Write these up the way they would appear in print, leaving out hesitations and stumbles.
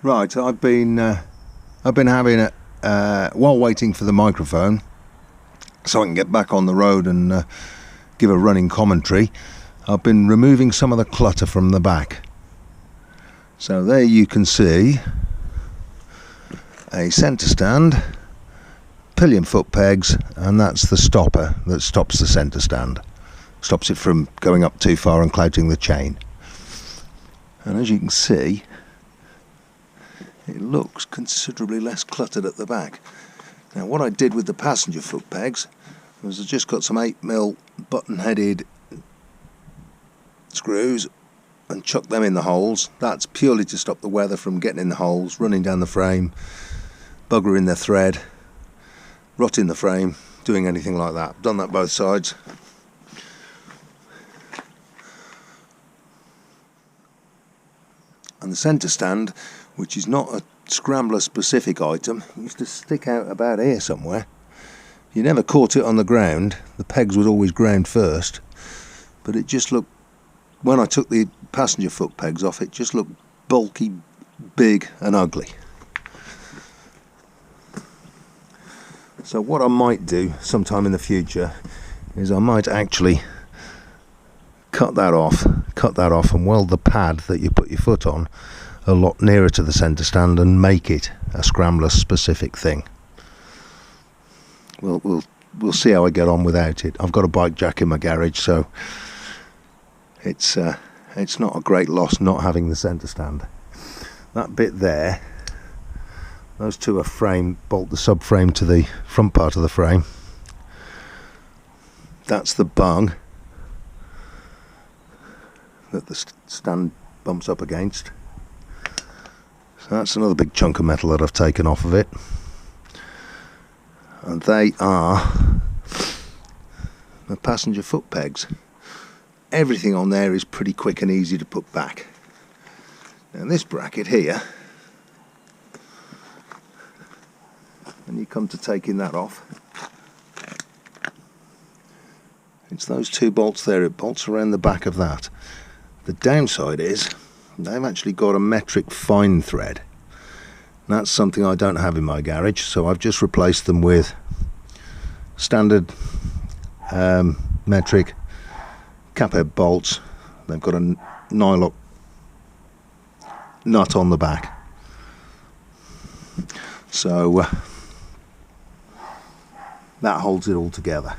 Right, I've been having it while waiting for the microphone, so I can get back on the road and give a running commentary. I've been removing some of the clutter from the back. So there you can see a centre stand, pillion foot pegs, and that's the stopper that stops the centre stand. Stops it from going up too far and clouting the chain. And as you can see, it looks considerably less cluttered at the back. Now what I did with the passenger foot pegs was I just got some 8mm button-headed screws and chucked them in the holes. That's purely to stop the weather from getting in the holes, running down the frame, buggering the thread, rotting the frame, doing anything like that. I've done that both sides. And the centre stand, which is not a Scrambler specific item, used to stick out about here somewhere. You never caught it on the ground, the pegs would always ground first, but it just looked, when I took the passenger foot pegs off, it just looked bulky, big and ugly. So what I might do sometime in the future is I might actually cut that off and weld the pad that you put your foot on a lot nearer to the centre stand and make it a Scrambler specific thing. We'll see how I get on without it. I've got a bike jack in my garage, so it's not a great loss not having the centre stand. That bit there, those two are frame, bolt the subframe to the front part of the frame. That's the bung that the stand bumps up against. So that's another big chunk of metal that I've taken off of it. And they are the passenger foot pegs. Everything on there is pretty quick and easy to put back. Now this bracket here, when you come to taking that off, it's those two bolts there, it bolts around the back of that. The downside is they've actually got a metric fine thread. That's something I don't have in my garage, so I've just replaced them with standard metric cap-head bolts. They've got a nylock nut on the back, so that holds it all together.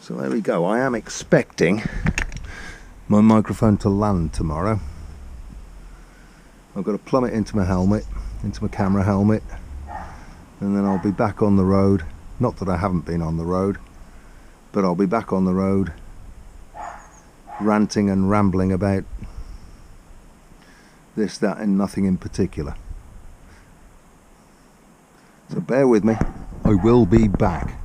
So there we go. I am expecting my microphone to land tomorrow. I've got to plumb it into my helmet, into my camera helmet, and then I'll be back on the road. Not that I haven't been on the road, but I'll be back on the road ranting and rambling about this, that and nothing in particular. So bear with me, I will be back.